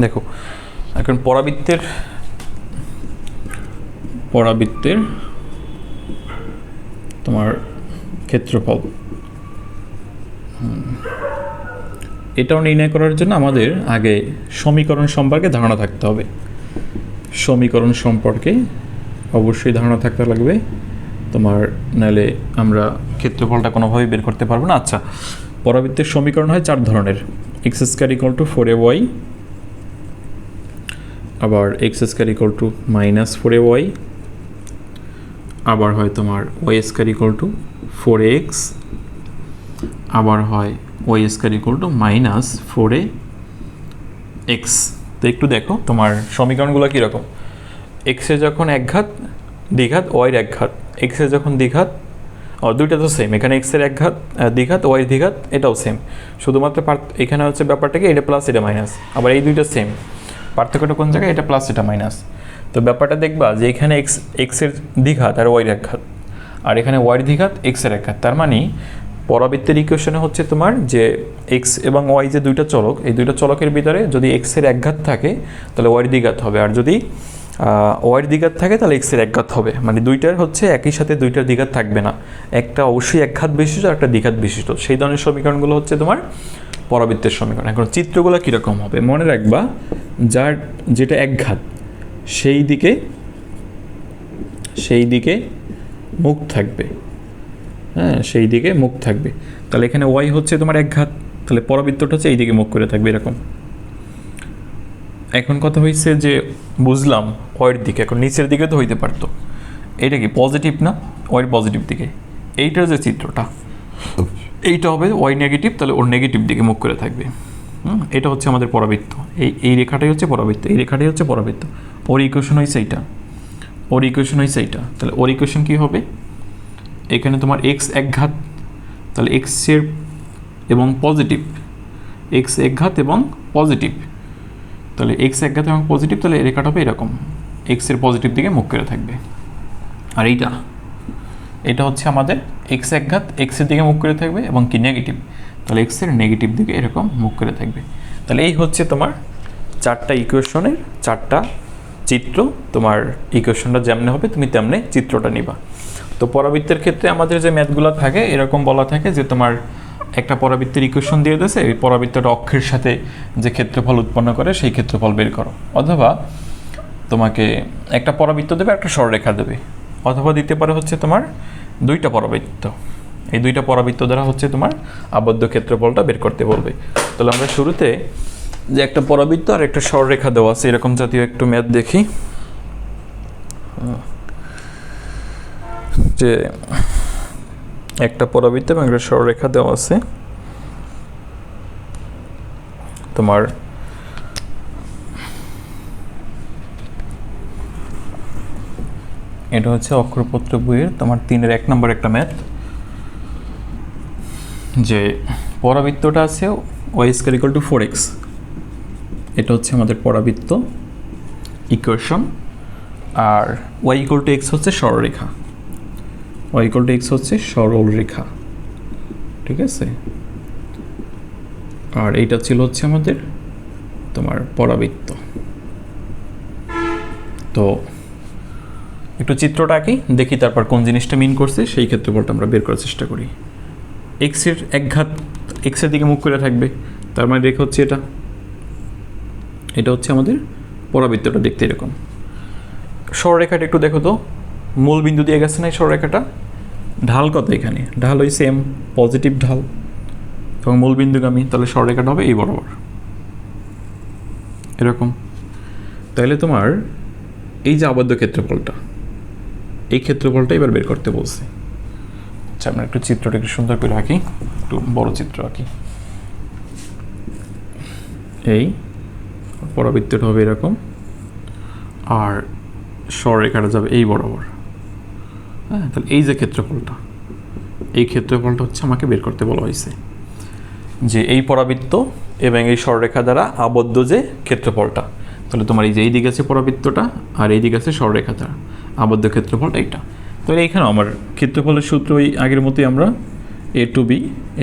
দেখো এখন পরাবৃত্তের তোমার ক্ষেত্রফল এটাও নির্ণয় করার জন্য আমাদের আগে সমীকরণ সম্পর্কে ধারণা থাকতে হবে। সমীকরণ সম্পর্কে অবশ্যই ধারণা থাকতে লাগবে তোমার, নাহলে আমরা ক্ষেত্রফলটা কোনোভাবেই বের করতে পারবো না। আচ্ছা, পরাবৃত্তের সমীকরণ হয় 4 ধরনের। X square equal two 4ay, আবার x square equal two -4ay, আবার হয় তোমার Y square equal two 4ax, আবার হয় Y square equal two -4ax। তো একটু দেখো তোমার সমীকরণগুলো কীরকম। এক্সের যখন একঘাত দ্বিঘাত, ওয়াইয়ের একঘাত, এক্সের যখন দ্বিঘাত, দুইটা তো সেম, এখানে এক্সের একঘাত দ্বিঘাত, ওয়াইয়ের দ্বিঘাত, এটাও সেম। শুধুমাত্র এখানে হচ্ছে ব্যাপারটা কি, এটা প্লাস এটা মাইনাস, আবার এই দুইটা সেম, পার্থক্যটা কোন জায়গায়, এটা প্লাস এটা মাইনাস। তো ব্যাপারটা দেখবা যে এখানে এক্সের দ্বিঘাত আর ওয়াইয়ের একঘাত, আর এখানে ওয়াইয়ের দ্বিঘাত এক্সের একঘাত। তার মানে পরাবৃত্তের ইকুয়েশনে হচ্ছে তোমার যে এক্স এবং ওয়াই যে দুইটা চলক, এই দুইটা চলকের ভিতরে যদি এক্সের একঘাত থাকে তাহলে ওয়াইয়ের দ্বিঘাত হবে, আর যদি ওয়াইয়ের দ্বিঘাত থাকে তাহলে এক্সের একঘাত হবে। মানে দুইটার হচ্ছে একই সাথে দুইটার দ্বিঘাত থাকবে না, একটা অবশ্যই একঘাত বিশিষ্ট আর একটা দ্বিঘাত বিশিষ্ট। সেই ধরনের সমীকরণগুলো হচ্ছে তোমার পরাবৃত্তের সমীকরণ। এখন চিত্রগুলো কীরকম হবে মনে রাখবা, যেটা একঘাত সেই দিকে মুখ থাকবে, হ্যাঁ সেই দিকে মুখ থাকবে। তাহলে এখানে ওয়াই হচ্ছে তোমার একঘাত, তাহলে পরাবৃত্তটা হচ্ছে এই দিকে মুখ করে থাকবে এরকম। এখন কথা হয়েছে যে বুঝলাম ওয়াইয়ের দিকে, এখন নিচের দিকে তো হইতে পারতো, এটা কি পজিটিভ না, ওয়াইয়ের পজিটিভ দিকে। এইটার যে চিত্রটা এইটা হবে ওয়াই নেগেটিভ, তাহলে ওর নেগেটিভ দিকে মুখ করে থাকবে। এটা হচ্ছে আমাদের পরাবৃত্ত, এই রেখাটাই হচ্ছে পরাবৃত্ত, এই রেখাটাই হচ্ছে পরাবৃত্ত। ওর ইকুয়েশন হয়েছে এইটা, ওর ইকুয়েশন হয়েছে এইটা। তাহলে ওর ইকুয়েশন কী হবে, এখানে তোমার এক্স একঘাত, তাহলে এক্সের এবং পজিটিভ, এক্স একঘাত এবং পজিটিভ, তাহলে এক্স একঘাত এবং পজিটিভ, তাহলে রেখাটা হবে এরকম, এক্সের পজিটিভ দিকে মুখ করে থাকবে। আর এটা হচ্ছে আমাদের এক্স একঘাত এক্সের দিকে মুখ করে থাকবে এবং কি নেগেটিভ, তাহলে এক্সের নেগেটিভ দিকে এরকম মুখ করে থাকবে। তাহলে এই হচ্ছে তোমার 4টা ইকুয়েশনের 4টা চিত্র। তোমার ইকুয়েশনটা যেমনে হবে তুমি তেমনে চিত্রটা নিবা। তো পরাবৃত্তের ক্ষেত্রে আমাদের যে ম্যাথগুলো থাকে এরকম বলা থাকে যে তোমার একটা পরাবৃত্তের ইকুয়েশন দিয়ে দিয়েছে, এই পরাবৃত্তটা অক্ষের সাথে যে ক্ষেত্রফল উৎপন্ন করে সেই ক্ষেত্রফল বের করো, অথবা তোমাকে একটা পরাবৃত্ত দেবে একটা সরলরেখা দেবে, অথবা দিতে পারে হচ্ছে তোমার 2টা পরাবৃত্ত, এই 2টা পরাবৃত্ত দ্বারা হচ্ছে তোমার আবদ্ধ ক্ষেত্রফলটা বের করতে বলবে। তাহলে আমরা শুরুতে যে একটা পরাবৃত্ত আর একটা সরলরেখা দেওয়া আছে এরকম জাতীয় একটু ম্যাথ দেখি। যে একটা পরাবৃত্ত এবং একটা সরলরেখা দেওয়া আছে, তোমার এটা হচ্ছে অক্ষরপত্র বইয়ের তোমার 3-এর 1 নম্বর একটা ম্যাথ। যে পরাবৃত্তটা আছে Y square equal two 4x, এটা হচ্ছে আমাদের পরাবৃত্ত ইকুয়েশন। আর ওয়াই ইকুয়াল টু এক্স হচ্ছে সরলরেখা, ওয়াই ইকুয়াল টু এক্স হচ্ছে সরলরেখা, ঠিক আছে। আর এইটা ছিল হচ্ছে আমাদের তোমার পরাবৃত্ত। তো একটু চিত্রটা আঁকি দেখি, তারপর কোন জিনিসটা মিন করছে সেই ক্ষেত্রফলটা আমরা বের করার চেষ্টা করি। এক্সের একঘাত এক্সের দিকে মুখ করে থাকবে, তার মানে রেখা হচ্ছে এটা হচ্ছে আমাদের পরাবৃত্তটা দেখতে এরকম। সরলরেখাটা একটু দেখো তো, মূল বিন্দু দিয়ে গেছে না এই সরলরেখাটা, ঢাল কত, এখানে ঢাল ওই সেম পজিটিভ ঢাল এবং মূল বিন্দুগামী, তাহলে সরলরেখাটা হবে এই বরাবর এরকম। তাহলে তোমার এই যে আবদ্ধ ক্ষেত্রফলটা, এই ক্ষেত্রফলটা এবার বের করতে বলছে। আচ্ছা আমরা একটু চিত্রটা একটু সুন্দর করে আঁকি, একটু বড় চিত্র আঁকি। এই পরাবৃত্তটা হবে এরকম, আর সরলরেখাটা যাবে এই বরাবর। হ্যাঁ, তাহলে এই যে ক্ষেত্রফলটা, এই ক্ষেত্রফলটা হচ্ছে আমাকে বের করতে বলা হয়েছে, যে এই পরাবৃত্ত এবং এই সরলরেখা দ্বারা আবদ্ধ যে ক্ষেত্রফলটা। তাহলে তোমার এই যে এই দিকে আছে পরাবৃত্তটা আর এই দিকে আছে সরলরেখা দ্বারা আবদ্ধ ক্ষেত্রফলটা এইটা। তাহলে এইখানে আমার ক্ষেত্রফলের সূত্র ওই আগের মতোই, আমরা a to b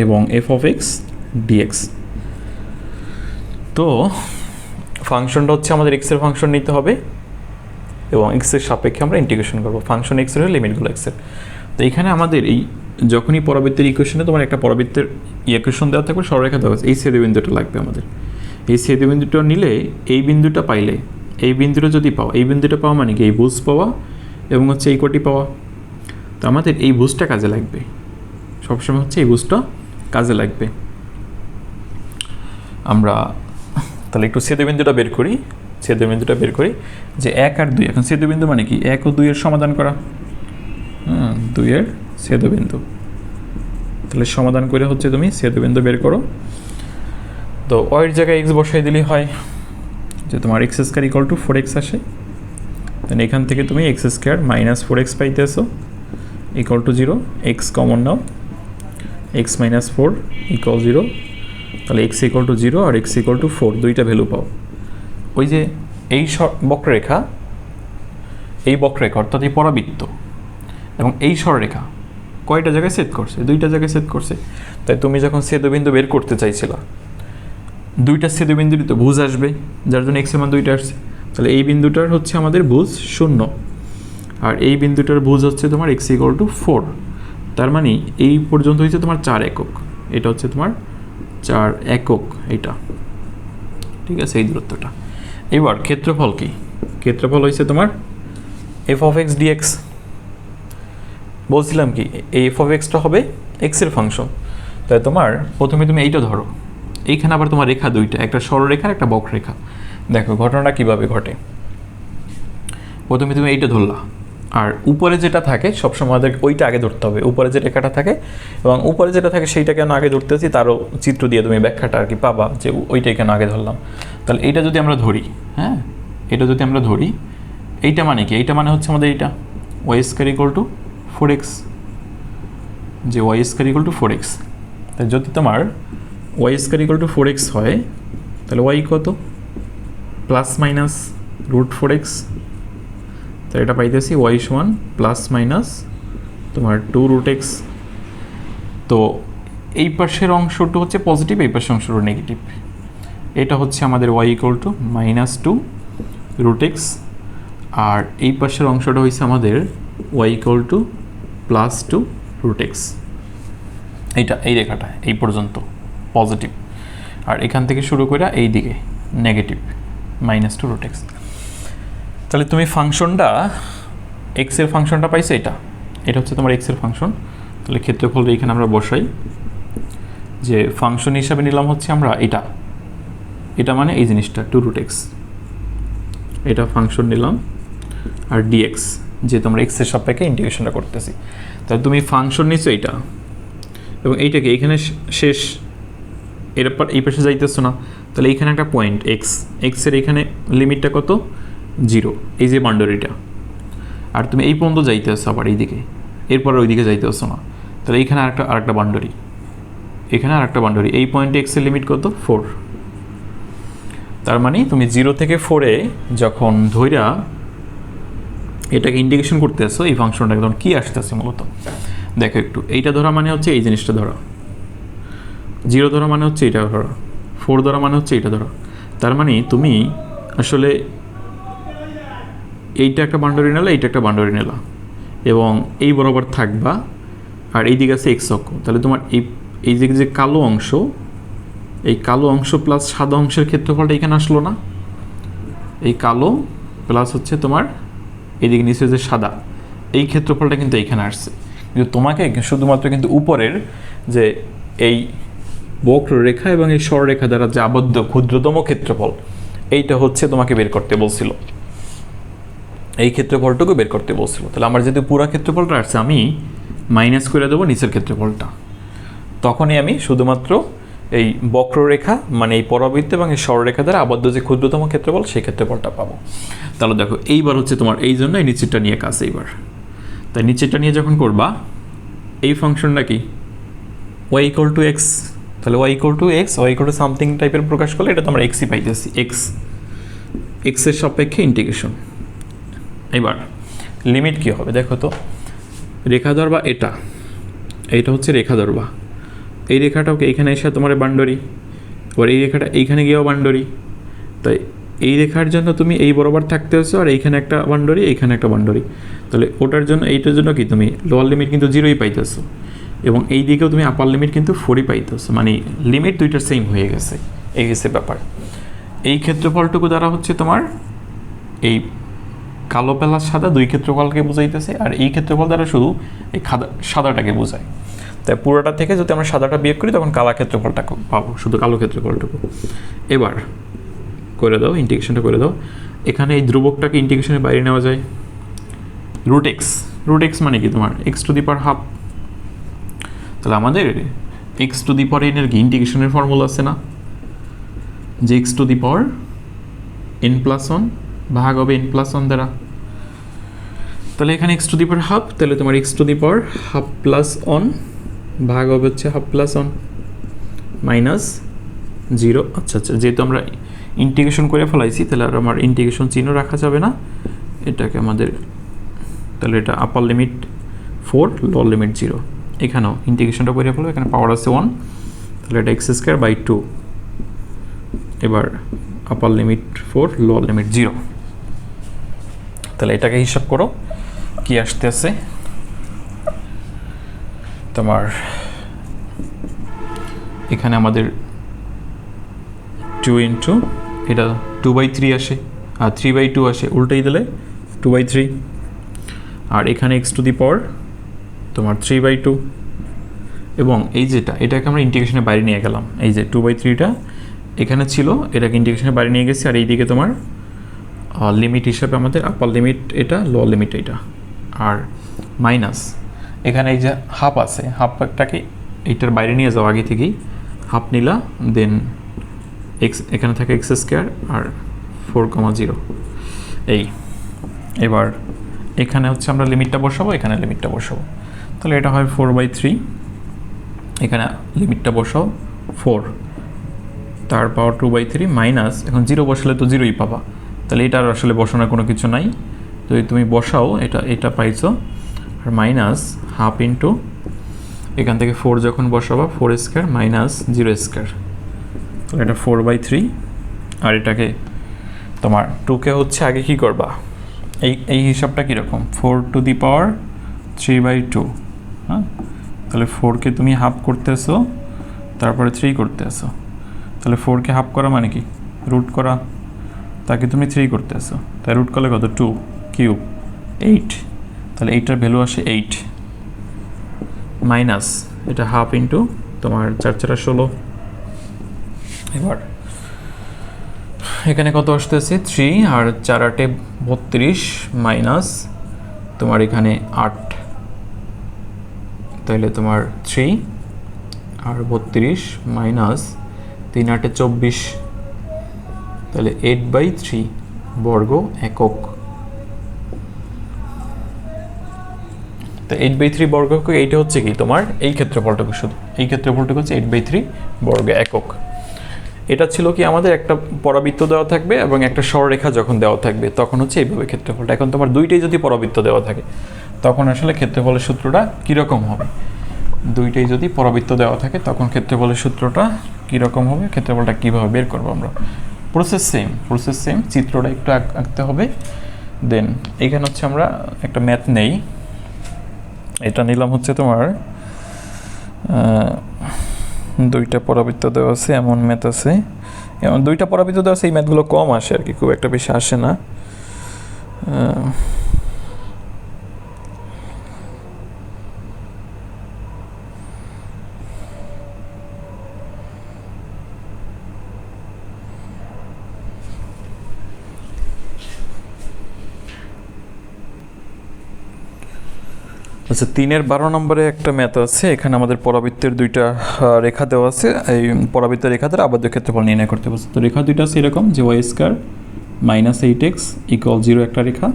এবং f of x dx। তো ফাংশনটা হচ্ছে আমাদের এক্সের ফাংশন নিতে হবে এবং এক্সের সাপেক্ষে আমরা ইন্টিগ্রেশন করবো। ফাংশন এক্সের হলে লিমিটগুলো এক্সের। তো এখানে আমাদের এই যখনই পরাবৃত্তের ইকুয়েশনে তোমার একটা পরাবৃত্তের ইকুয়েশন দেওয়া থাকবে, সরলরেখা দেওয়া আছে, এই ছেদবিন্দুটা লাগবে আমাদের। এই ছেদবিন্দুটা নিলে এই বিন্দুটা পাইলে এই বিন্দুটা যদি পাও, এই বিন্দুটা পাওয়া মানে কি এই ভুজ পাওয়া এবং হচ্ছে এই কোটি পাওয়া। তো আমাদের এই ভুজটা কাজে লাগবে, সবসময় হচ্ছে এই ভুজটা কাজে লাগবে। আমরা তাহলে একটু ছেদবিন্দুটা বের করি, ছেদবিন্দুটা বের করি যে 1 আর 2। এখন ছেদবিন্দু মানে কি 1 ও 2 এর সমাধান করা, 2 এর ছেদবিন্দু। তাহলে সমাধান করে হচ্ছে তুমি ছেদবিন্দু বের করো। তো ওয়ের জায়গায় এক্স বসাই দিলেই হয়, যে তোমার x square equal to 4x আসে। দেন এখান থেকে তুমি এক্স স্কোয়ার মাইনাস 4x পাইতেছো ইকুয়াল টু 0। এক্স কমন নাও, এক্স মাইনাস 4 ইকুয়াল 0। তাহলে এক্স ইকুয়াল টু 0 আর এক্স ইকুয়াল টু 4 দুইটা ভ্যালু পাও। ওই যে এই বক্ররেখা, এই বক্ররেখা অর্থাৎ এই পরাবৃত্ত এবং এই সরলরেখা কয়টা জায়গায় ছেদ করছে? দুইটা জায়গায় ছেদ করছে। তাই তুমি যখন ছেদবিন্দু বের করতে চাইছিলা, দুইটা ছেদবিন্দুরই তো ভুজ আসবে, যার জন্য এক্সের মান দুইটা আসছে। তাহলে এই বিন্দুটার হচ্ছে আমাদের ভুজ 0 আর এই বিন্দুটার ভুজ হচ্ছে তোমার এক্স ইকুয়াল টু 4। তার মানে এই পর্যন্ত হচ্ছে তোমার 4 একক, এটা হচ্ছে তোমার 4 একক এইটা, ঠিক আছে, এই দূরত্বটা। এবার ক্ষেত্রফল কি? ক্ষেত্রফল হয়েছে তোমার এফ অফ এক্স ডিএক্স। বলছিলাম কি এই এফ অফ এক্সটা হবে এক্সের ফাংশন। তাই তোমার প্রথমে তুমি এইটা ধরো, এইখানে আবার তোমার রেখা দুইটা, একটা সরলরেখা একটা বক্ররেখা। দেখো ঘটনাটা কিভাবে ঘটে। প্রথমে তুমি এইটা ধরলা, আর উপরে যেটা থাকে সবসময় আমাদের ওইটা আগে ধরতে হবে। উপরে যে রেখাটা থাকে এবং উপরে যেটা থাকে সেইটা কেন আগে ধরতেছি তারও চিত্র দিয়ে তুমি ব্যাখ্যাটা আর কি পাবা, যে ওইটাই কেন আগে ধরলাম। তাহলে এইটা যদি আমরা ধরি, হ্যাঁ, এটা যদি আমরা ধরি, এইটা মানে কি? এইটা মানে হচ্ছে আমাদের এইটা Y square equal two 4x, যে Y square equal two 4x। তাই যদি তোমার Y square equal two 4x হয়, তাহলে ওয়াই কত? Plus minus root 4x। তো এটা পাইতেছি ওয়াই সমান প্লাস মাইনাস তোমার 2 রুট এক্স। তো এই পাশের অংশটা হচ্ছে পজিটিভ, এই পাশের অংশটা নেগেটিভ। এটা হচ্ছে আমাদের Y equal to -2 root X, আর এই পাশের অংশটা হচ্ছে আমাদের Y equal to +2 root X. এইটা এই রেখাটা এই পর্যন্ত পজিটিভ, আর এখান থেকে শুরু করে এই দিকে নেগেটিভ -2 রুট এক্স। তাহলে তুমি ফাংশনটা এক্সের ফাংশনটা পাইছো, এটা হচ্ছে তোমার এক্সের ফাংশন। তাহলে ক্ষেত্রফল এখানে আমরা বসাই, যে ফাংশন হিসাবে নিলাম হচ্ছে আমরা এটা মানে এই জিনিসটা 2 রুট এক্স, এটা ফাংশন নিলাম। আর ডিএক্স যে তোমরা এক্সের সাপেক্ষে ইন্টিগ্রেশনটা করতেছি। তাহলে তুমি ফাংশন নিচ্ছ এইটা এবং এইটাকে এইখানে শেষ, এরপর এই পাশে যাইতেছো না। তাহলে এইখানে একটা পয়েন্ট এক্সের এইখানে লিমিটটা কত? 0, এই যে বাউন্ডারিটা। আর তুমি এই পর্যন্ত যাইতে আসছো আবার এইদিকে, এরপর ওইদিকে যাইতে আসছো না। তাহলে এইখানে আরেকটা বাউন্ডারি, এখানে আরেকটা বাউন্ডারি। এই পয়েন্টে এক্সের লিমিট কত? 4। তার মানে তুমি 0 থেকে 4-এ যখন ধইরা এটাকে ইন্টিগ্রেশন করতে আসছো, এই ফাংশনটাকে তখন কী আসতেছে মূলত দেখো একটু। এইটা ধরা মানে হচ্ছে এই জিনিসটা ধরা, 0 ধরা মানে হচ্ছে এইটা ধরা, 4 ধরা মানে হচ্ছে এইটা ধরা। তার মানে তুমি আসলে এইটা একটা বাউন্ডারি নিলা, এইটা একটা বাউন্ডারি নিলা এবং এই বরাবর থাকবা, আর এই দিকে আছে এক্স অক্ষ। তাহলে তোমার এই দিকে যে কালো অংশ, এই কালো অংশ প্লাস সাদা অংশের ক্ষেত্রফলটা এখানে আসলো না? এই কালো প্লাস হচ্ছে তোমার এইদিকে নিচে যে সাদা, এই ক্ষেত্রফলটা কিন্তু এইখানে আসছে। কিন্তু তোমাকে শুধুমাত্র কিন্তু উপরের যে এই বক্ররেখা এবং এই সরলরেখা দ্বারা যে আবদ্ধ ক্ষুদ্রতম ক্ষেত্রফল, এইটা হচ্ছে তোমাকে বের করতে বলছিল, এই ক্ষেত্রফলটুকু বের করতে বলছিল। তাহলে আমার যেহেতু পুরো ক্ষেত্রফলটা আসছে, আমি মাইনাস করে দেবো নিচের ক্ষেত্রফলটা। তখনই আমি শুধুমাত্র এই বক্ররেখা মানে এই পরাবৃত্ত এবং এই সরলরেখা দ্বারা আবদ্ধ যে ক্ষুদ্রতম ক্ষেত্রফল, সেই ক্ষেত্রফলটা পাবো। তাহলে দেখো এইবার হচ্ছে তোমার এই জন্য এই নিচেরটা নিয়ে কাজ। এইবার তাই নিচেরটা নিয়ে যখন করবা, এই ফাংশনটা কি ওয়াই ইকুয়াল টু এক্স। তাহলে Y equal to X, Y equal to something টাইপের প্রকাশ করলে এটা তো আমরা এক্সই পাইতেছি, এক্সের সাপেক্ষে ইন্টিগ্রেশন। এবার লিমিট কী হবে দেখো তো। রেখা ধরবা, এইটা হচ্ছে রেখা ধরবা, এই রেখাটাকে এইখানে এসে তোমার বাউন্ডারি, এবার এই রেখাটা এইখানে গিয়েও বাউন্ডারি। তাই এই রেখার জন্য তুমি এই বরাবর থাকতে হচ্ছে, আর এইখানে একটা বাউন্ডারি, এইখানে একটা বাউন্ডারি, তাহলে ওটার জন্য এইটার জন্য কি তুমি লোয়ার লিমিট কিন্তু 0ই পাইতেছো, এবং এই দিকেও তুমি আপার লিমিট কিন্তু 4ই পাইতেছো, মানে লিমিট দুইটার সেম হয়ে গেছে। এই গেছে ব্যাপার। এই ক্ষেত্রফলটুকু দ্বারা হচ্ছে তোমার এই কালো প্লাস সাদা দুই ক্ষেত্রফলকে বোঝাইতেছে, আর এই ক্ষেত্রফল দ্বারা শুধু এই সাদাটাকে বোঝায়। তাই পুরোটা থেকে যদি আমরা সাদাটা বিয়োগ করি তখন কালো ক্ষেত্রফলটা পাবো, শুধু কালো ক্ষেত্রফলটুকু। এবার করে দাও, ইন্টিগ্রেশনটা করে দাও। এখানে এই ধ্রুবকটাকে ইন্টিগ্রেশনের বাইরে নেওয়া যায়, রুট এক্স। রুট এক্স মানে কি তোমার x to the power half. তাহলে আমাদের এক্স টু দি পাওয়ার এর কি ইন্টিগ্রেশনের ফর্মুলা আছে না, যে x to the power N plus one ভাগ হবে এন প্লাস ওয়ান দ্বারা। তাহলে এখানে x to the power half, তাহলে তোমার x to the power half plus one ভাগ হবে হচ্ছে হাফ প্লাস ওয়ান মাইনাস 0। আচ্ছা আচ্ছা, যেহেতু আমরা ইন্টিগ্রেশন করে ফেলাইছি তাহলে আর আমার ইন্টিগ্রেশন চিহ্ন রাখা যাবে না, এটাকে আমাদের, তাহলে এটা আপার লিমিট 4 লোয়ার লিমিট 0। এখানেও ইন্টিগ্রেশনটা করে ফেলবো, এখানে পাওয়ার আছে 1, তাহলে এটা এক্স স্কোয়ার বাই 2। এবার আপার লিমিট 4 লোয়ার লিমিট 0। তাহলে এটাকে হিসাব করো কি আসতে আছে তোমার। এখানে আমাদের 2 ইন্টু এটা 2/3 আসে, আর 3/2 আসে, উল্টাই দিলে 2/3। আর এখানে এক্স টু দি পাওয়ার তোমার 3/2, এবং এই যেটা এটাকে আমরা ইন্টিগ্রেশনের বাইরে নিয়ে গেলাম, এই যে 2/3টা এখানে ছিল, এটাকে ইন্টিগ্রেশনের বাইরে নিয়ে গেছি। আর এইদিকে তোমার লিমিট হিসাবে আমাদের আপার লিমিট এটা, লোয়ার লিমিট এটা, আর মাইনাস এখানে এই যে হাফ আছে, হাফটাকে এইটার বাইরে নিয়ে যাও, আগে থেকেই হাফ নিলা, দেন এক্স এখানে থাকে এক্স স্কোয়ার আর 4,0। এই এবার এখানে হচ্ছে আমরা লিমিটটা বসাবো, এখানে লিমিটটা বসাবো, তাহলে এটা হয় 4/3। এখানে লিমিটটা বসাও 4, তার পাওয়ার 2/3 মাইনাস, এখন 0 বসালে তো 0ই পাবা, তাহলে এটার আসলে বসানোর কোনো কিছু নাই, তো তুমি বসাও, এটা পাইছো, আর মাইনাস হাফ ইন্টু এখান থেকে 4 যখন বসাবা 4 স্কোয়ার মাইনাস 0 স্কোয়ার, তাহলে এটা 4/3। আর এটাকে তোমার 2কে হচ্ছে আগে কি করবা, এই হিসাবটা কীরকম, 4 টু দি পাওয়ার 3/2, হ্যাঁ, তাহলে 4কে তুমি হাফ করতেছো, তারপরে 3 করতেছো, তাহলে 4কে হাফ করা মানে কি রুট করা, তাকে তুমি 3 করতেছো, তাই রুট করলে কত 2 কিউব 8, তাহলে এইটার ভ্যালু আসে 8 মাইনাস এটা হাফ ইন্টু তোমার 4 4 16। এবার এখানে কত আসতেছে 3, আর 4 8 32 মাইনাস তোমার এখানে 8, তাহলে তোমার 3 আর 32 মাইনাস 3 8 24, তাহলে 8/3 বর্গ একক। তো 8/3 বর্গ একক, এইটা হচ্ছে কি তোমার এই ক্ষেত্রফলটুকু, শুধু এই ক্ষেত্রফলটুকু হচ্ছে 8/3 বর্গ একক। এটা ছিল কি আমাদের একটা পরাবৃত্ত দেওয়া থাকবে এবং একটা সরলরেখা যখন দেওয়া থাকবে তখন হচ্ছে এইভাবে ক্ষেত্রফলটা। এখন তোমার দুইটাই যদি পরাবৃত্ত দেওয়া থাকে তখন আসলে ক্ষেত্রফলের সূত্রটা কীরকম হবে, দুইটাই যদি পরাবৃত্ত দেওয়া থাকে তখন ক্ষেত্রফলের সূত্রটা কীরকম হবে, ক্ষেত্রফলটা কীভাবে বের করবো আমরা। প্রসেস সেম, চিত্রটা একটু আঁকতে হবে। দেন এইখানে হচ্ছে আমরা একটা ম্যাথ নেই, এটা নিলাম হচ্ছে তোমার দুইটা পরাবৃত্ত দেওয়া আছে, এমন ম্যাথ আছে, এমন দুইটা পরাবৃত্ত দেওয়া আছে, এই ম্যাথগুলো কম আসে আর কি, খুব একটা বেশি আসে না। আচ্ছা, 3-12 নম্বরে একটা ম্যাথ আছে, এখানে আমাদের পরাবৃত্তের দুইটা রেখা দেওয়া আছে, এই পরাবৃত্তের রেখা দ্বারা আবদ্ধ ক্ষেত্রফল নির্ণয় করতে বলছে। তো রেখা দুইটা আছে এরকম যে y² মাইনাস 8x ইকুয়াল 0 একটা রেখা,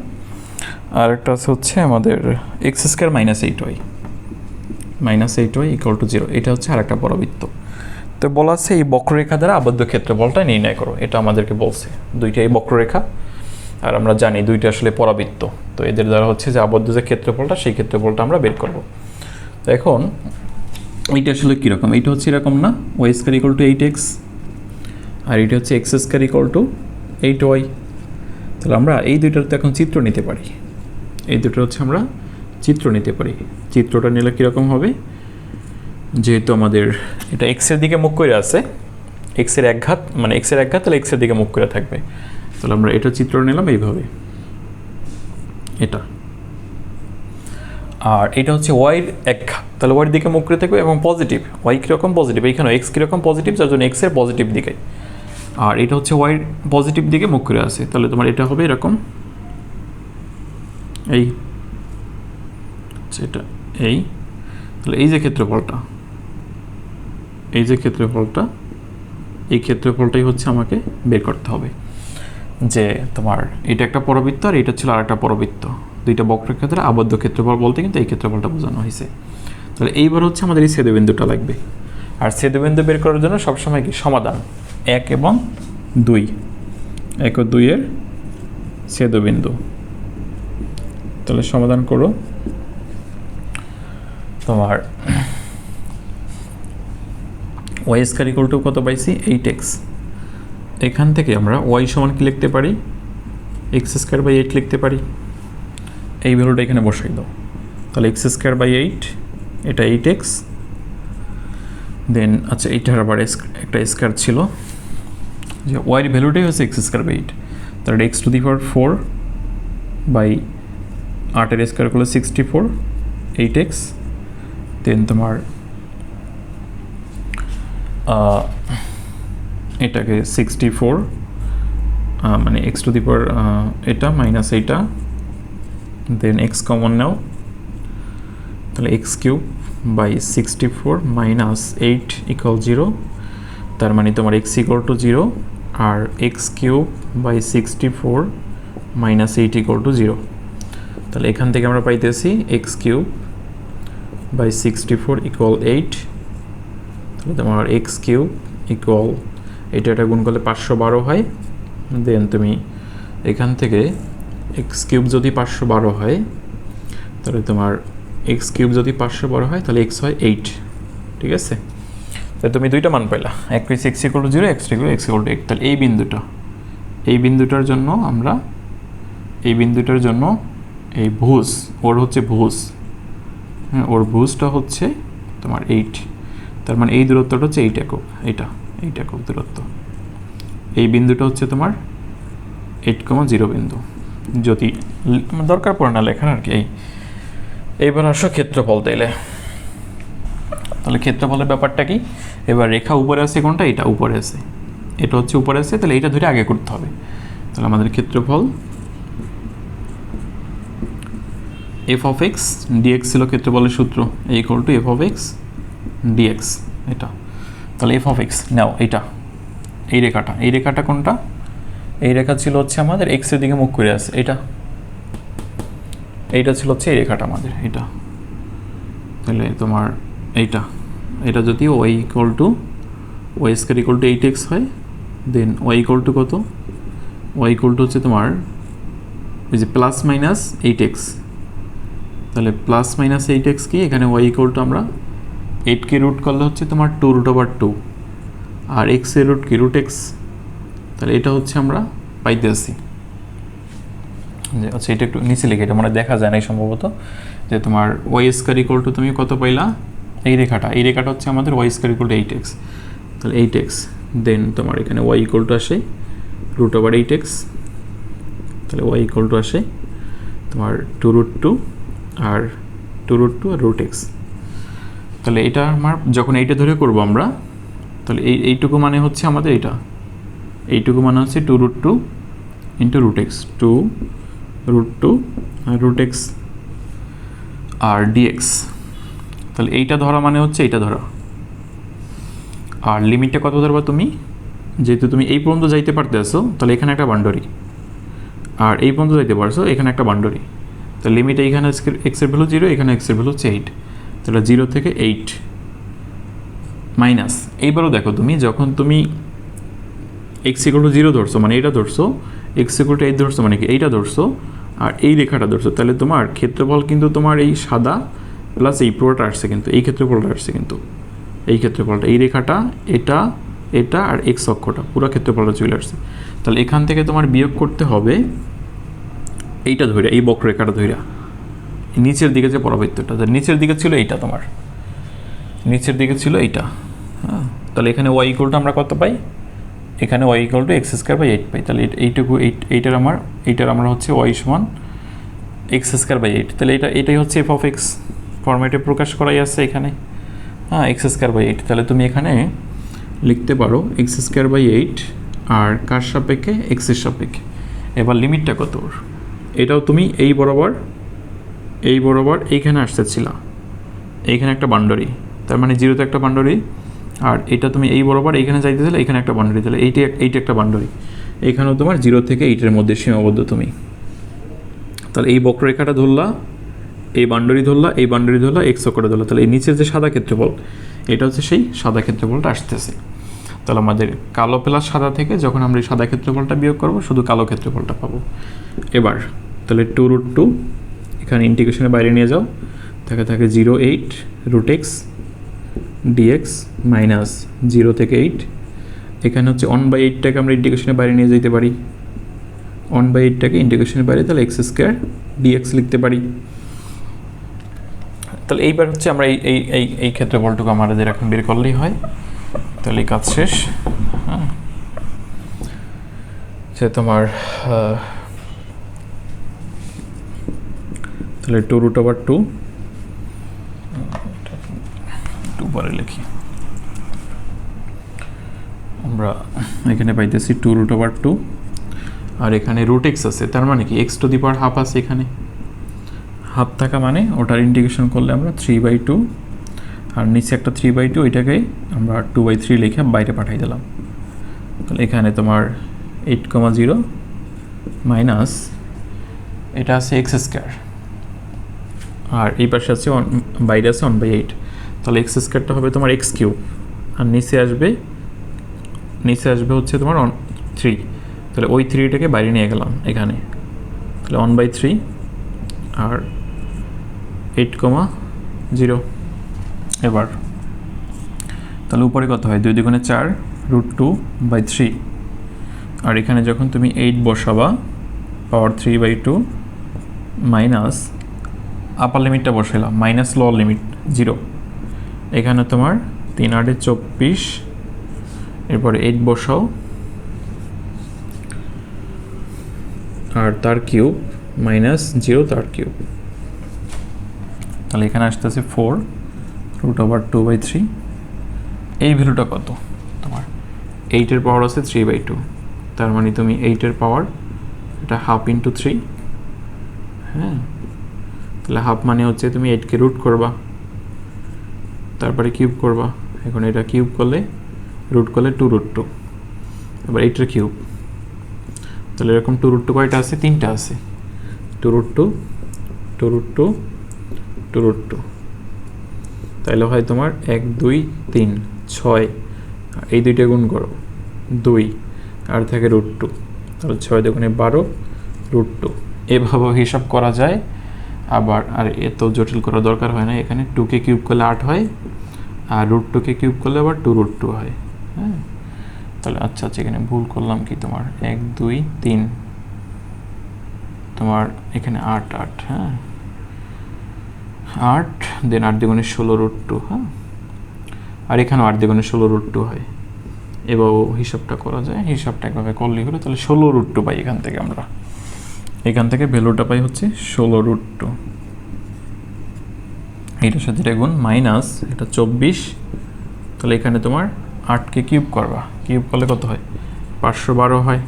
আর একটা আছে হচ্ছে আমাদের x² minus 8y equal to 0, এটা হচ্ছে আর একটা পরাবৃত্ত। তো বলা আছে এই বক্ররেখা দ্বারা আবদ্ধ ক্ষেত্রফলটা নির্ণয় করো, এটা আমাদেরকে বলছে। দুইটা এই বক্ররেখা, আর আমরা জানি দুইটা আসলে পরাবৃত্ত, তো এদের দ্বারা হচ্ছে যে আবদ্ধ যে ক্ষেত্রফলটা সেই ক্ষেত্রফলটা আমরা বের করব। তো এখন এইটা আসলে কীরকম, এইটা হচ্ছে এরকম না, y² ইকুয়াল টু 8x, আর এটা হচ্ছে x² ইকুয়াল টু 8 ওয়াই। তাহলে আমরা এই দুইটার তো এখন চিত্র নিতে পারি, এই দুটো হচ্ছে আমরা চিত্র নিতে পারি। চিত্রটা নিলে কীরকম হবে, যেহেতু আমাদের এটা এক্সের দিকে মুখ করে আছে, এক্সের এক ঘাত মানে এক্সের এক ঘাত, তাহলে এক্সের দিকে মুখ করে থাকবে। তাহলে আমরা এটা চিত্র নিলাম এইভাবে, এটা। আর এটা হচ্ছে ওয়াইয়ের এক ঘাত, তাহলে ওয়াইয়ের দিকে মুখ করে থাকবে এবং পজিটিভ। ওয়াই কীরকম পজিটিভ, এইখানে এক্স কীরকম পজিটিভ, যার জন্য এক্সের পজিটিভ দিকে। আর এটা হচ্ছে ওয়াইয়ের পজিটিভ দিকে মুখ করে আছে, তাহলে তোমার এটা হবে এরকম, এই এটা এই। তাহলে এই যে ক্ষেত্রফলটা, এই যে ক্ষেত্রফলটা, এই ক্ষেত্রফলটাই হচ্ছে আমাকে বের করতে হবে। যে তোমার এটা একটা পরবৃত্ত আর এটা ছিল আর একটা পরবৃত্ত, দুইটা বক্রক্ষেত্রে আবদ্ধ ক্ষেত্রফল বলতে কিন্তু এই ক্ষেত্রফলটা বোঝানো হয়েছে। তাহলে এইবার হচ্ছে আমাদের এই ছেদবিন্দুটা লাগবে। আর ছেদবিন্দু বের করার জন্য সবসময় কি সমাধান 1 এবং 2, 1 ও 2 এর ছেদবিন্দু। তাহলে সমাধান করো। তোমার ওয়াই স্কয়ার ইকুয়াল টু কত পাইছি, 8x। এখান থেকে আমরা ওয়াই সমান কি লিখতে পারি, এক্স স্কয়ার বাই 8 লিখতে পারি। এই ভ্যালুটা এখানে বসাই দাও। তাহলে এক্স স্কয়ার বাই 8, এটা 8x। দেন আচ্ছা এইটার আবার একটা স্কয়ার ছিল, যে ওয়াইয়ের ভ্যালুটাই হচ্ছে এক্স স্কয়ার বাই 8। তাহলে X to the power 4 by 8 এর স্কয়ার করলে 64, 8x। দেন তোমার এটাকে 64 মানে এক্স টু দি পাওয়ার এটা মাইনাস এইটা, দেন এক্স কমন নাও, তাহলে X cube by 64 minus 8 equal 0। তার মানে তোমার এক্স ইকুয়াল টু 0 আর X cube by 64 minus 8 equal to 0। তাহলে এখান থেকে আমরা পাইতেছি এক্স কিউব বাই 64 ইকুয়াল 8। তাহলে তোমার এক্স কিউব ইকুয়াল এটা গুণ করলে 512 হয়। দেন তুমি এখান থেকে এক্স কিউব যদি 512 হয়, তাহলে তোমার এক্স কিউব যদি 512 হয় তাহলে এক্স হয় 8, ঠিক আছে। তাহলে তুমি দুইটা মান পাইলা, এক পেয়েছি x equal to 0, x equal two 8। তাহলে এই বিন্দুটার জন্য আমরা এই বিন্দুটার জন্য এই ভুজ, ওর হচ্ছে ভুজ, হ্যাঁ ওর ভুজটা হচ্ছে তোমার 8। তার মানে এই দূরত্বটা হচ্ছে 8 একক, এইটা 8 একক দূরত্ব। এই বিন্দুটা হচ্ছে তোমার 8,0 বিন্দু, যদি দরকার পড়ে না লেখার আর কি। এইবার আসো ক্ষেত্রফল দিলে। তাহলে ক্ষেত্রফলের ব্যাপারটা কি, এবার রেখা উপরে আছে কোনটা, এটা উপরে আছে, এটা হচ্ছে উপরে আছে, তাহলে এইটা ধরে আগে করতে হবে। তাহলে আমাদের ক্ষেত্রফল এফ অফ এক্স ডিএক্স ছিল ক্ষেত্রফলের সূত্র, equal to F of X dx, এটা। তাহলে এফ অফ এক্স নাও, এইটা এই রেখাটা কোনটা, এই রেখা ছিল হচ্ছে আমাদের এক্সের দিকে মুখ করে আছে, এইটা ছিল হচ্ছে এই রেখাটা আমাদের, এটা। তাহলে তোমার এটা যদি Y equal to Y square equal to 8x হয়, দেন ওয়াই ইকুয়াল টু কত, ওয়াই ইকুয়াল টু হচ্ছে তোমার ওই যে প্লাস মাইনাস 8x। তাহলে প্লাস মাইনাস 8x কি, এখানে ওয়াই ইকুয়াল টু আমরা 8কে রুট করলে হচ্ছে তোমার 2√2, আর x এর রুট কি রুট x। তাহলে এটা হচ্ছে আমরা পাইতে আসি যে আচ্ছা এটা একটু নিচে লিখে, এটা মানে দেখা যায় না সম্ভবত, যে তোমার ওয়াই স্কয়ার ইকুয়াল টু তুমি কত পাইলা, এই রেখাটা হচ্ছে আমাদের Y square equal to 8x। তাহলে 8x, দেন তোমার এখানে ওয়াই ইকুয়াল টু আসে √8x। তাহলে ওয়াই ইকুয়াল টু আসে তোমার 2√2 আর রুট x। তাহলে এটা আমার যখন এইটা ধরে করব আমরা, তাহলে এইটুকু মানে হচ্ছে আমাদের এইটুকু মানে হচ্ছে 2√2 ইন্টু রুট x, 2√2 আর রুট x আর dx। তাহলে এইটা ধরা মানে হচ্ছে এইটা ধরা, আর লিমিটটা কত ধরবা তুমি, যেহেতু তুমি এই পর্যন্ত যাইতে পারতেছো তাহলে এখানে একটা বাউন্ডারি, আর এই পর্যন্ত যাইতে পারছো এখানে একটা বাউন্ডারি। তাহলে লিমিট এইখানে x এর ভ্যালু 0, এখানে x এর ভ্যালু হচ্ছে 8। তাহলে 0 থেকে 8 মাইনাস, এইবারও দেখো তুমি যখন তুমি x ইকুয়াল টু 0 ধরছো মানে এইটা ধরছো, x ইকুয়াল টু 8 ধরছো মানে কি এইটা ধরছো, আর এই রেখাটা ধরছো, তাহলে তোমার ক্ষেত্রফল কিন্তু তোমার এই সাদা প্লাস এই পুরোটা আসছে, কিন্তু এই ক্ষেত্রফলটা আসছে, কিন্তু এই ক্ষেত্রফলটা এই রেখাটা এটা এটা আর এক্স অক্ষটা পুরো ক্ষেত্রফলটা চলে আসছে। তাহলে এখান থেকে তোমার বিয়োগ করতে হবে এইটা ধইরা, এই বক্ররেখাটা ধইরা নিচের দিকে যে পরাবৃত্তটা, নিচের দিকে ছিল এইটা, তোমার নিচের দিকে ছিল এইটা। হ্যাঁ, তাহলে এখানে ওয়াই ইকুয়াল টু আমরা কত পাই, এখানে Y equal to X square by 8 পাই। তাহলে এইটুকু এইটার আমরা হচ্ছে ওয়াই সমান এক্স স্কোয়ার বাই 8। তাহলে এটাই হচ্ছে এফ অফ এক্স ফরম্যাটে প্রকাশ করাই আছে এখানে। হ্যাঁ, এক্স স্কোয়ার বাই 8। তাহলে তুমি এখানে লিখতে পারো এক্স স্কোয়ার বাই 8 আর কার সাপেক্ষে, এক্সের সাপেক্ষে। এবার লিমিটটা কত ওর, এটাও তুমি এই বরাবর এইখানে আসতেছিলা, এইখানে একটা বাউন্ডারি, তার মানে জিরোতে একটা বাউন্ডারি, আর এটা তুমি এই বরাবর এইখানে যাইতেছিলে, এইখানে একটা বাউন্ডারি, তাহলে এইটা একটা বাউন্ডারি, এইখানেও তোমার 0 থেকে 8-এর মধ্যে সীমাবদ্ধ তুমি। তাহলে এই বক্ররেখাটা ধরলা, এই বাউন্ডারি ধরলা, এক্স অক্ষটা ধরলা, তাহলে এই নিচের যে সাদা ক্ষেত্রফল, এটা হচ্ছে সেই সাদা ক্ষেত্রফলটা আসতেছে। তাহলে আমাদের কালো প্লাস সাদা থেকে যখন আমরা এই সাদা ক্ষেত্রফলটা বিয়োগ করবো, শুধু কালো ক্ষেত্রফলটা পাবো। এবার তাহলে 2√2 এখানে ইন্টিগ্রেশনের বাইরে নিয়ে যাও, থাকে 0.8 রুট এক্স ডিএক্স মাইনাস 0 থেকে 8। এখানে হচ্ছে 1/8টাকে আমরা ইন্টিগ্রেশনের বাইরে নিয়ে যেতে পারি, 1/8টাকে ইন্টিগ্রেশনের বাইরে, তাহলে এক্স স্কোয়ার ডিএক্স লিখতে পারি। তাহলে এইবার হচ্ছে আমরা এই ক্ষেত্রফলটুকু আমাদের এখন বের করলেই হয়। তাহলে কাজ শেষ। হ্যাঁ, সে তোমার তাহলে 2√2 পরে লিখি, আমরা এখানে পাইতেছি 2√2 আর এখানে রুট এক্স আছে, তার মানে কি x to the power half আছে, এখানে হাফ থাকা মানে ওটার ইন্টিগ্রেশন করলে আমরা 3/2 আর নিচে একটা 3/2, ওইটাকে আমরা 2/3 লিখে বাইরে পাঠাই দিলাম। তাহলে এখানে তোমার 8,0 মাইনাস এটা আছে এক্স স্কোয়ার, আর এই পাশে আছে বাইরে আছে 1/8, তাহলে এক্স স্কোয়ারটা হবে তোমার এক্স কিউব, আর নিচে আসবে হচ্ছে তোমার 3, তাহলে ওই 3টাকে বাইরে নিয়ে গেলাম এখানে, তাহলে 1/3 আর 8,0। এবার তাহলে উপরে কত হয়, 2 দুগুণে 4 √2/3, আর এখানে যখন তুমি 8 বসাবা পাওয়ার 3/2 মাইনাস আপার লিমিটটা বসাইলাম মাইনাস লোয়ার লিমিট 0, এখানে তোমার 3/8 24, এরপরে 8 বসাও আর তার কিউব মাইনাস 0 তার কিউব, তাহলে এখানে আসতেছে 4√2/3। এই ভ্যালুটা কত তোমার, 8-এর পাওয়ার আছে 3/2, তার মানে তুমি 8-এর পাওয়ার এটা হাফ ইন্টু 3। হ্যাঁ, তাহলে হাফ মানে হচ্ছে তুমি 8কে রুট করবা, তারপরে কিউব করবা, এখন এটা কিউব করলে রুট করলে 2√2, এবার 8-এর কিউব, তাহলে এরকম 2√2 কয়টা আছে, 3টা আছে, 2√2 তাহলে হয় তোমার 1 2 3 6, এই দুইটা গুণ করো 2 আর থাকে √2, তাহলে 6 দুগুণে 12 √2। এভাবে হিসাব করা যায়। আবার আর এত জটিল করার দরকার হয় না, এখানে 2কে কিউব করলে 8 হয়, আর √2কে কিউব করলে আবার 2√2 হয়। হ্যাঁ, তাহলে আচ্ছা এখানে ভুল করলাম কি, তোমার 1 2 3 তোমার এখানে 8, হ্যাঁ 8, দেন 8 দুগুণে 16 √2, হ্যাঁ, আর এখানেও 8 দুগুণে 16 √2 হয়। এবার হিসাবটা করা যায়, হিসাবটা একভাবে করলেই হলো, তাহলে 16√2 পাই এখান থেকে ভ্যালুটা পাই হচ্ছে 16√2, এইটার সাথে এটা গুণ মাইনাস এটা 24, তাহলে এখানে তোমার 8কে কিউব করবা, কিউব করলে কত হয় 512 হয়।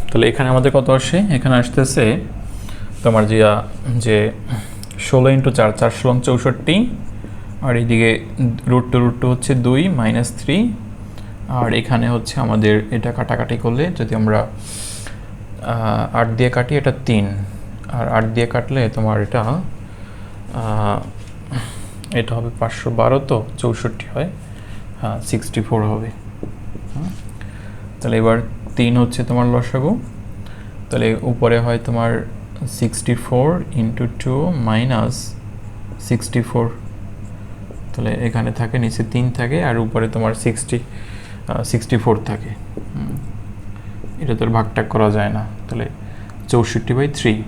তাহলে এখানে আমাদের কত আসে, এখানে আসতেছে তোমার যে 16 × 4 4 × 64, আর এইদিকে √2 হচ্ছে 2 মাইনাস 3, আর এখানে হচ্ছে আমাদের এটা কাটাকাটি করলে যদি আমরা 8 দিয়ে কাটি এটা 3, আর 8 দিয়ে কাটলে তোমার এটা হবে 512, তো 64 হয়, হ্যাঁ 64 হবে। তাহলে এবার 3 হচ্ছে তোমার লসাগু, তাহলে উপরে হয় তোমার 64 × 2 মাইনাস 64, তাহলে এখানে থাকে নিচে 3 থাকে আর উপরে তোমার 64 থাকে। এটা তোর ভাগটাগ করা যায় না, তাহলে 64/3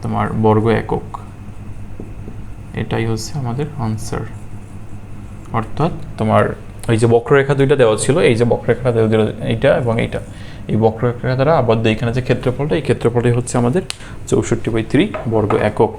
তোমার বর্গ একক। এটাই হচ্ছে আমাদের আনসার। অর্থাৎ তোমার এই যে বক্ররেখা দুইটা দেওয়া ছিল, এই যে বক্ররেখাটা দেওয়া ছিল এইটা এবং এইটা, এই বক্ররেখা দ্বারা আবদ্ধ এখানে যে ক্ষেত্রফলটা, এই ক্ষেত্রফলটাই হচ্ছে আমাদের 64/3 বর্গ একক।